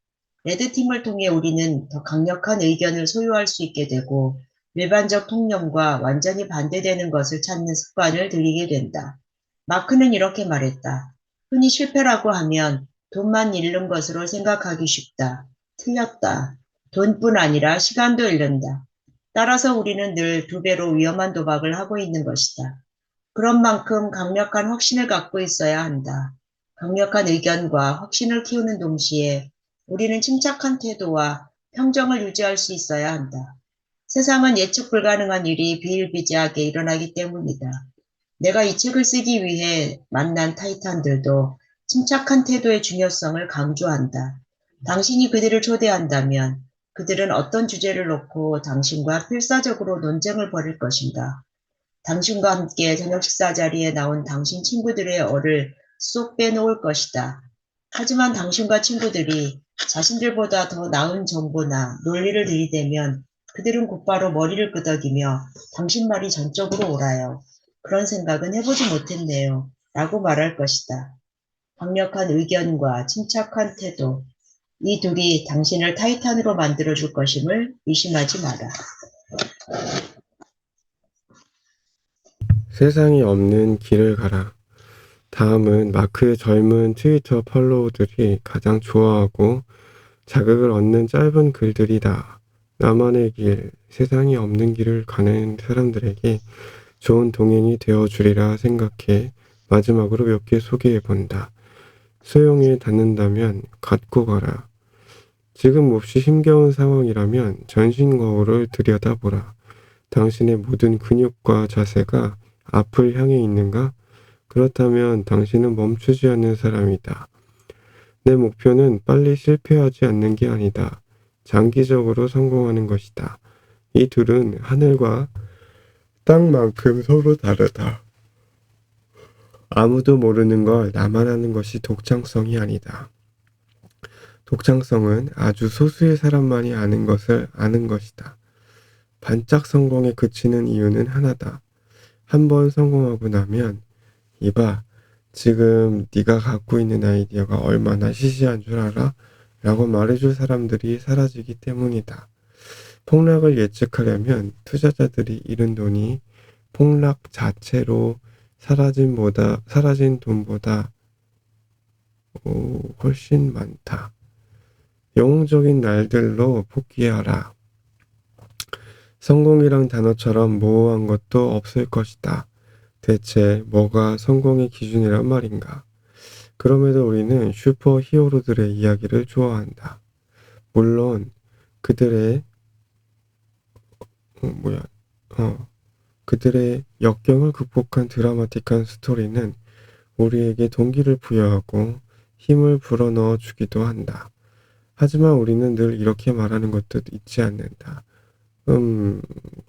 레드팀을 통해 우리는 더 강력한 의견을 소유할 수 있게 되고 일반적 통념과 완전히 반대되는 것을 찾는 습관을 들이게 된다. 마크는 이렇게 말했다. 흔히 실패라고 하면 돈만 잃는 것으로 생각하기 쉽다. 틀렸다. 돈뿐 아니라 시간도 잃는다. 따라서 우리는 늘 2배로 위험한 도박을 하고 있는 것이다. 그런 만큼 강력한 확신을 갖고 있어야 한다. 강력한 의견과 확신을 키우는 동시에 우리는 침착한 태도와 평정을 유지할 수 있어야 한다. 세상은 예측 불가능한 일이 비일비재하게 일어나기 때문이다. 내가 이 책을 쓰기 위해 만난 타이탄들도 침착한 태도의 중요성을 강조한다. 당신이 그들을 초대한다면 그들은 어떤 주제를 놓고 당신과 필사적으로 논쟁을 벌일 것인가? 당신과 함께 저녁 식사 자리에 나온 당신 친구들의 얼을 쏙 빼놓을 것이다. 하지만 당신과 친구들이 자신들보다 더 나은 정보나 논리를 들이대면 그들은 곧바로 머리를 끄덕이며 당신 말이 전적으로 옳아요. 그런 생각은 해보지 못했네요. 라고 말할 것이다. 강력한 의견과 침착한 태도, 이 둘이 당신을 타이탄으로 만들어줄 것임을 의심하지 마라. 세상이 없는 길을 가라. 다음은 마크의 젊은 트위터 팔로워들이 가장 좋아하고 자극을 얻는 짧은 글들이다. 나만의 길, 세상이 없는 길을 가는 사람들에게 좋은 동행이 되어주리라 생각해 마지막으로 몇 개 소개해본다. 소용에 닿는다면 갖고 가라. 지금 몹시 힘겨운 상황이라면 전신 거울을 들여다보라. 당신의 모든 근육과 자세가 앞을 향해 있는가? 그렇다면 당신은 멈추지 않는 사람이다. 내 목표는 빨리 실패하지 않는 게 아니다. 장기적으로 성공하는 것이다. 이 둘은 하늘과 땅만큼 서로 다르다. 아무도 모르는 걸 나만 아는 것이 독창성이 아니다. 독창성은 아주 소수의 사람만이 아는 것을 아는 것이다. 반짝 성공에 그치는 이유는 하나다. 한번 성공하고 나면 이봐, 지금 네가 갖고 있는 아이디어가 얼마나 시시한 줄 알아? 라고 말해줄 사람들이 사라지기 때문이다. 폭락을 예측하려면 투자자들이 잃은 돈이 폭락 자체로 사라진 돈보다 훨씬 많다. 영웅적인 날들로 포기하라. 성공이란 단어처럼 모호한 것도 없을 것이다. 대체 뭐가 성공의 기준이란 말인가? 그럼에도 우리는 슈퍼 히어로들의 이야기를 좋아한다. 물론 그들의 그들의 역경을 극복한 드라마틱한 스토리는 우리에게 동기를 부여하고 힘을 불어넣어 주기도 한다. 하지만 우리는 늘 이렇게 말하는 것도 잊지 않는다.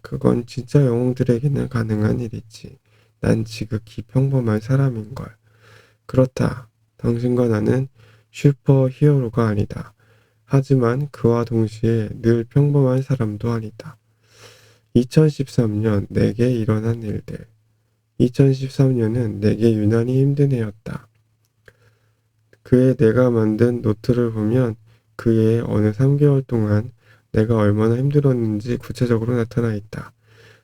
그건 진짜 영웅들에게는 가능한 일이지. 난 지극히 평범한 사람인걸. 그렇다. 당신과 나는 슈퍼 히어로가 아니다. 하지만 그와 동시에 늘 평범한 사람도 아니다. 2013년 내게 일어난 일들. 2013년은 내게 유난히 힘든 해였다. 그해 내가 만든 노트를 보면 그해 어느 3개월 동안 내가 얼마나 힘들었는지 구체적으로 나타나 있다.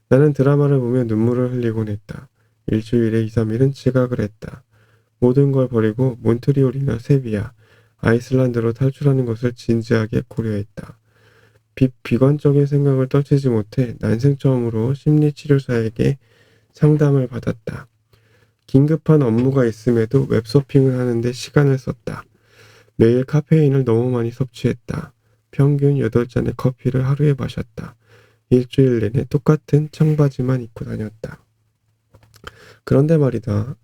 나는 드라마를 보며 눈물을 흘리곤 했다. 일주일에 2, 3일은 지각을 했다. 모든 걸 버리고 몬트리올이나 세비야, 아이슬란드로 탈출하는 것을 진지하게 고려했다. 비관적인 생각을 떨치지 못해 난생 처음으로 심리치료사에게 상담을 받았다. 긴급한 업무가 있음에도 웹서핑을 하는데 시간을 썼다. 매일 카페인을 너무 많이 섭취했다. 평균 8잔의 커피를 하루에 마셨다. 일주일 내내 똑같은 청바지만 입고 다녔다. 그런데 말이다.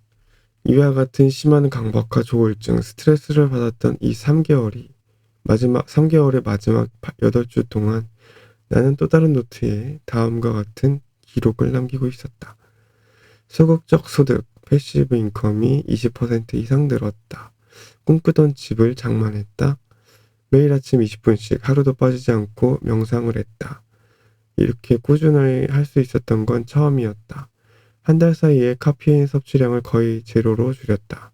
이와 같은 심한 강박과 조울증, 스트레스를 받았던 이 3개월의 마지막 8주 동안 나는 또 다른 노트에 다음과 같은 기록을 남기고 있었다. 소극적 소득, 패시브 인컴이 20% 이상 늘었다. 꿈꾸던 집을 장만했다. 매일 아침 20분씩 하루도 빠지지 않고 명상을 했다. 이렇게 꾸준히 할 수 있었던 건 처음이었다. 한 달 사이에 카페인 섭취량을 거의 제로로 줄였다.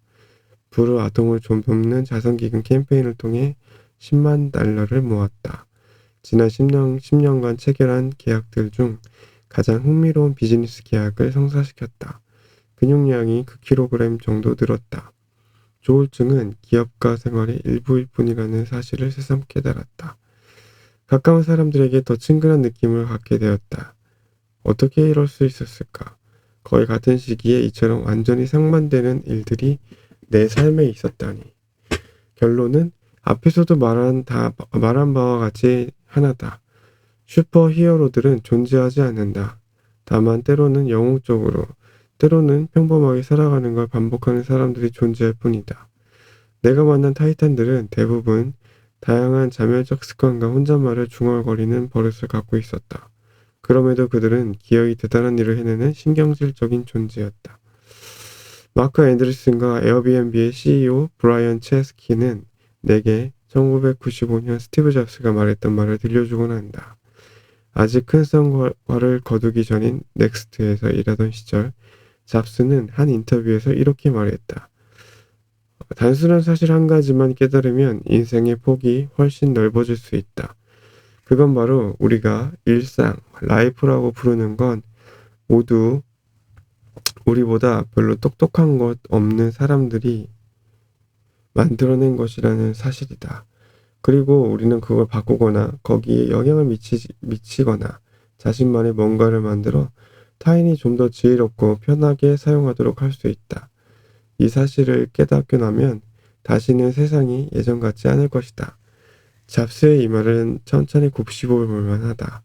불우아동을 좀 돕는 자선기금 캠페인을 통해 10만 달러를 모았다. 지난 10년간 체결한 계약들 중 가장 흥미로운 비즈니스 계약을 성사시켰다. 근육량이 9kg 정도 늘었다. 조울증은 기업가 생활의 일부일 뿐이라는 사실을 새삼 깨달았다. 가까운 사람들에게 더 친근한 느낌을 갖게 되었다. 어떻게 이럴 수 있었을까? 거의 같은 시기에 이처럼 완전히 상반되는 일들이 내 삶에 있었다니. 결론은 앞에서도 말한 바와 같이 하나다. 슈퍼 히어로들은 존재하지 않는다. 다만 때로는 영웅적으로, 때로는 평범하게 살아가는 걸 반복하는 사람들이 존재할 뿐이다. 내가 만난 타이탄들은 대부분 다양한 자멸적 습관과 혼잣말을 중얼거리는 버릇을 갖고 있었다. 그럼에도 그들은 기어이 대단한 일을 해내는 신경질적인 존재였다. 마크 앤드리슨과 에어비앤비의 CEO 브라이언 체스키는 내게 1995년 스티브 잡스가 말했던 말을 들려주곤 한다. 아직 큰 성과를 거두기 전인 넥스트에서 일하던 시절 잡스는 한 인터뷰에서 이렇게 말했다. 단순한 사실 한 가지만 깨달으면 인생의 폭이 훨씬 넓어질 수 있다. 그건 바로 우리가 일상, 라이프라고 부르는 건 모두 우리보다 별로 똑똑한 것 없는 사람들이 만들어낸 것이라는 사실이다. 그리고 우리는 그걸 바꾸거나 거기에 영향을 미치거나 자신만의 뭔가를 만들어 타인이 좀 더 지혜롭고 편하게 사용하도록 할 수 있다. 이 사실을 깨닫고 나면 다시는 세상이 예전 같지 않을 것이다. 잡스의 이 말은 천천히 곱씹어 볼 만하다.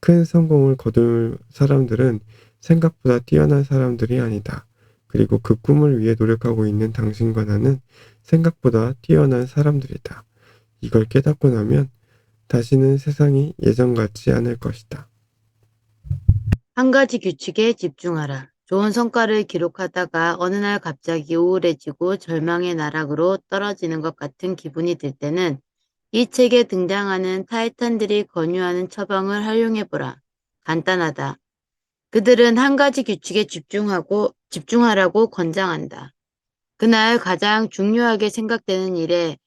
큰 성공을 거둘 사람들은 생각보다 뛰어난 사람들이 아니다. 그리고 그 꿈을 위해 노력하고 있는 당신과 나는 생각보다 뛰어난 사람들이다. 이걸 깨닫고 나면 다시는 세상이 예전 같지 않을 것이다. 한 가지 규칙에 집중하라. 좋은 성과를 기록하다가 어느 날 갑자기 우울해지고 절망의 나락으로 떨어지는 것 같은 기분이 들 때는 이 책에 등장하는 타이탄들이 권유하는 처방을 활용해보라. 간단하다. 그들은 한 가지 규칙에 집중하라고 권장한다. 그날 가장 중요하게 생각되는 일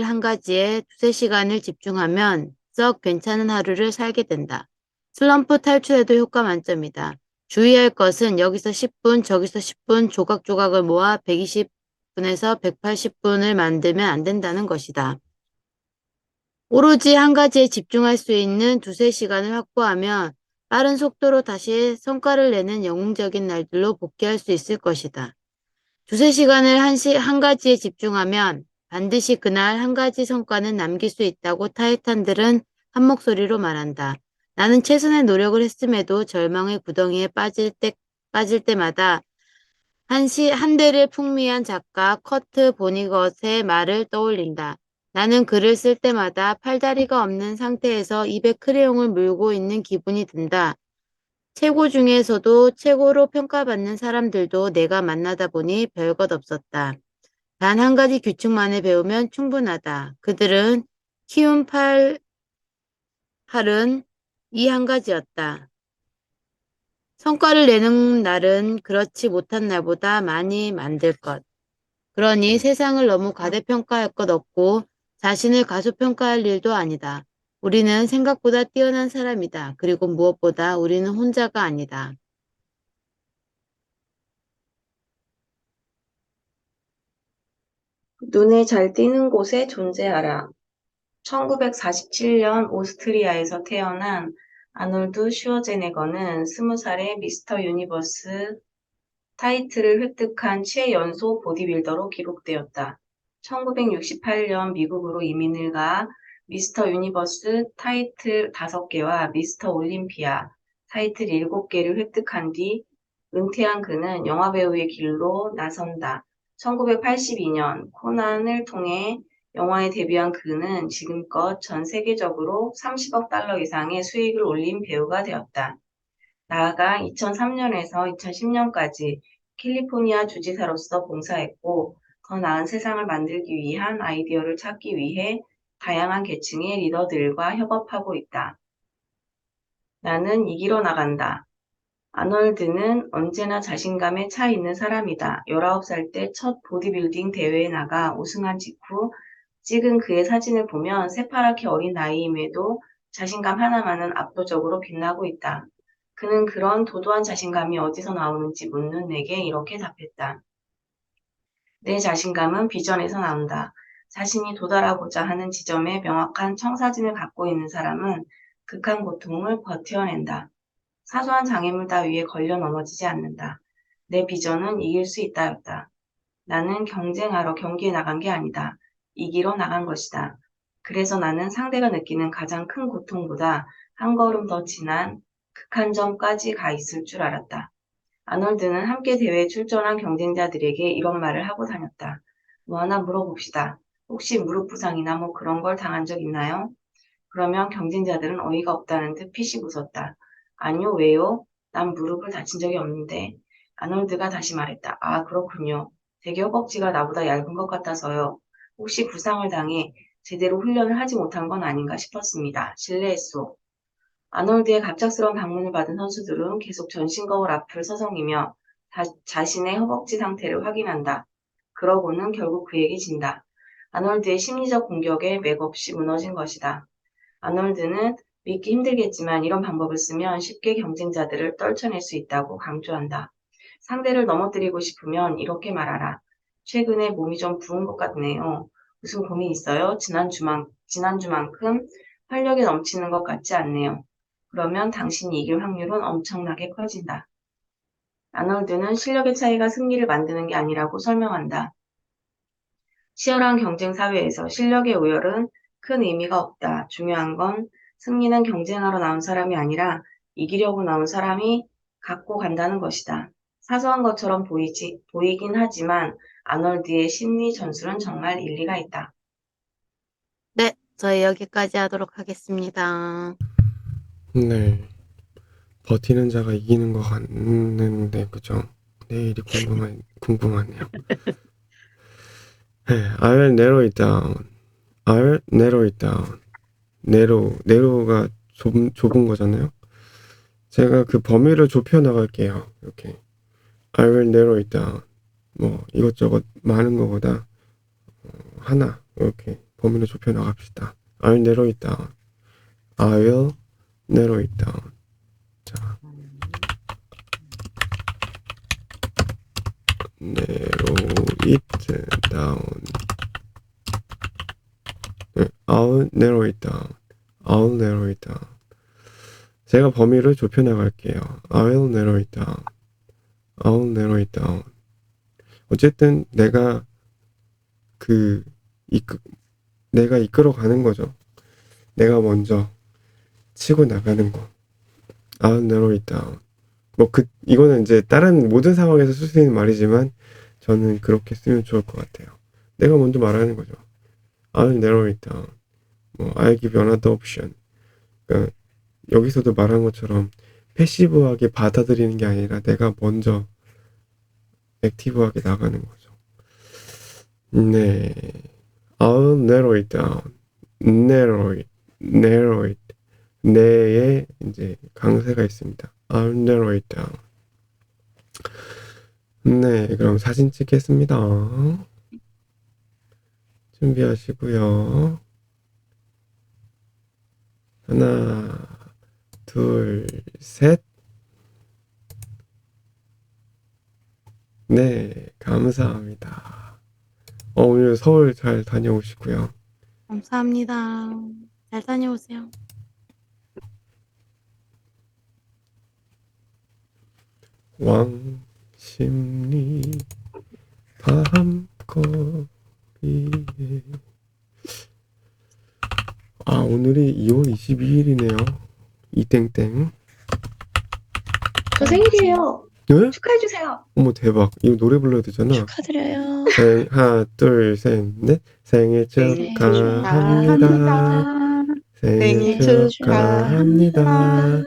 한 가지에 두세 시간을 집중하면 썩 괜찮은 하루를 살게 된다. 슬럼프 탈출에도 효과 만점이다. 주의할 것은 여기서 10분, 저기서 10분 조각조각을 모아 120분에서 180분을 만들면 안 된다는 것이다. 오로지 한 가지에 집중할 수 있는 두세 시간을 확보하면 빠른 속도로 다시 성과를 내는 영웅적인 날들로 복귀할 수 있을 것이다. 두세 시간을 한 가지에 집중하면 반드시 그날 한 가지 성과는 남길 수 있다고 타이탄들은 한 목소리로 말한다. 나는 최선의 노력을 했음에도 절망의 구덩이에 빠질 때마다 한대를 풍미한 작가 커트 보니것의 말을 떠올린다. 나는 글을 쓸 때마다 팔다리가 없는 상태에서 입에 크레용을 물고 있는 기분이 든다. 최고 중에서도 최고로 평가받는 사람들도 내가 만나다 보니 별것 없었다. 단 한 가지 규칙만을 배우면 충분하다. 그들은 키운 팔은 이 한 가지였다. 성과를 내는 날은 그렇지 못한 날보다 많이 만들 것. 그러니 세상을 너무 과대평가할 것 없고 자신을 과소평가할 일도 아니다. 우리는 생각보다 뛰어난 사람이다. 그리고 무엇보다 우리는 혼자가 아니다. 눈에 잘 띄는 곳에 존재하라. 1947년 오스트리아에서 태어난 아놀드 슈워제네거는 20살에 미스터 유니버스 타이틀을 획득한 최연소 보디빌더로 기록되었다. 1968년 미국으로 이민을 가 미스터 유니버스 타이틀 5개와 미스터 올림피아 타이틀 7개를 획득한 뒤 은퇴한 그는 영화배우의 길로 나선다. 1982년 코난을 통해 영화에 데뷔한 그는 지금껏 전 세계적으로 30억 달러 이상의 수익을 올린 배우가 되었다. 나아가 2003년에서 2010년까지 캘리포니아 주지사로서 봉사했고 더 나은 세상을 만들기 위한 아이디어를 찾기 위해 다양한 계층의 리더들과 협업하고 있다. 나는 이기러 나간다. 아놀드는 언제나 자신감에 차 있는 사람이다. 19살 때 첫 보디빌딩 대회에 나가 우승한 직후 찍은 그의 사진을 보면 새파랗게 어린 나이임에도 자신감 하나만은 압도적으로 빛나고 있다. 그는 그런 도도한 자신감이 어디서 나오는지 묻는 내게 이렇게 답했다. 내 자신감은 비전에서 나온다. 자신이 도달하고자 하는 지점에 명확한 청사진을 갖고 있는 사람은 극한 고통을 버텨낸다. 사소한 장애물 따위에 걸려 넘어지지 않는다. 내 비전은 이길 수 있다였다. 나는 경쟁하러 경기에 나간 게 아니다. 이기러 나간 것이다. 그래서 나는 상대가 느끼는 가장 큰 고통보다 한 걸음 더 진한 극한점까지 가 있을 줄 알았다. 아놀드는 함께 대회에 출전한 경쟁자들에게 이런 말을 하고 다녔다. 뭐 하나 물어봅시다. 혹시 무릎 부상이나 뭐 그런 걸 당한 적 있나요? 그러면 경쟁자들은 어이가 없다는 듯 피식 웃었다. 아니요, 왜요? 난 무릎을 다친 적이 없는데. 아놀드가 다시 말했다. 아, 그렇군요. 되게 허벅지가 나보다 얇은 것 같아서요. 혹시 부상을 당해 제대로 훈련을 하지 못한 건 아닌가 싶었습니다. 실례했소. 아놀드의 갑작스러운 방문을 받은 선수들은 계속 전신 거울 앞을 서성이며 자신의 허벅지 상태를 확인한다. 그러고는 결국 그에게 진다. 아놀드의 심리적 공격에 맥없이 무너진 것이다. 아놀드는 믿기 힘들겠지만 이런 방법을 쓰면 쉽게 경쟁자들을 떨쳐낼 수 있다고 강조한다. 상대를 넘어뜨리고 싶으면 이렇게 말하라. 최근에 몸이 좀 부은 것 같네요. 무슨 고민 있어요? 지난주만큼 활력이 넘치는 것 같지 않네요. 그러면 당신이 이길 확률은 엄청나게 커진다. 아놀드는 실력의 차이가 승리를 만드는 게 아니라고 설명한다. 치열한 경쟁 사회에서 실력의 우열은 큰 의미가 없다. 중요한 건 승리는 경쟁하러 나온 사람이 아니라 이기려고 나온 사람이 갖고 간다는 것이다. 사소한 것처럼 보이긴 하지만 아놀드의 심리 전술은 정말 일리가 있다. 네, 저희 여기까지 하도록 하겠습니다. 네. 버티는 자가 이기는 것 같는데, 그죠? 내일이 궁금하네요. 네, I'll narrow it down. I'll narrow it down. narrow가 좁은 거잖아요. 제가 그 범위를 좁혀 나갈게요. 이렇게. I will narrow it down. 뭐 이것저것 많은 거보다 하나 이렇게 범위를 좁혀 나갑시다. I'll narrow it down. I will narrow it down. 자, narrow it down. 네, I'll narrow it down. I'll narrow it down. 제가 범위를 좁혀 나갈게요. I'll narrow it down. I'll narrow it down. 어쨌든 내가 내가 이끌어가는 거죠. 내가 먼저 치고 나가는 거. I'll narrow it down. 이거는 이제 다른 모든 상황에서 쓸 수 있는 말이지만 저는 그렇게 쓰면 좋을 것 같아요. 내가 먼저 말하는 거죠. I'll narrow it down. I'll give you another option. 그러니까 여기서도 말한 것처럼 패시브하게 받아들이는 게 아니라 내가 먼저 액티브하게 나가는 거죠. 네. I'll narrow it down. narrow it. 네에 이제 강세가 있습니다. I'll narrow it down. 네, 그럼 사진 찍겠습니다. 준비하시고요. 하나, 둘, 셋. 네, 감사합니다. 오늘 서울 잘 다녀오시고요. 감사합니다. 잘 다녀오세요. 왕십리 밤거리에. 오늘이 2월 22일이네요. 이땡땡. 저 생일이에요. 네? 축하해주세요. 어머, 대박. 이거 노래 불러야 되잖아. 축하드려요. 하나, 둘, 셋, 넷. 생일 축하합니다. 생일 생일 축하합니다.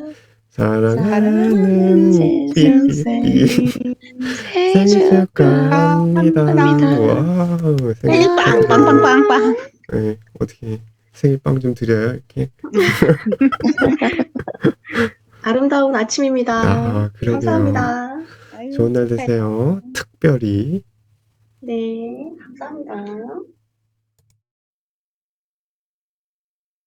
사랑하는 사랑하는 삐삐삐. 생일 생일 축하합니다. 축하합니다. 와우, 생일 생일 빵, 축하드려요. 빵, 빵, 빵, 빵. 네, 어떻게 생일빵 좀 드려요, 이렇게. 아름다운 아침입니다. 그러게요. 감사합니다. 아유, 좋은 날 축하해. 되세요. 특별히. 네, 감사합니다.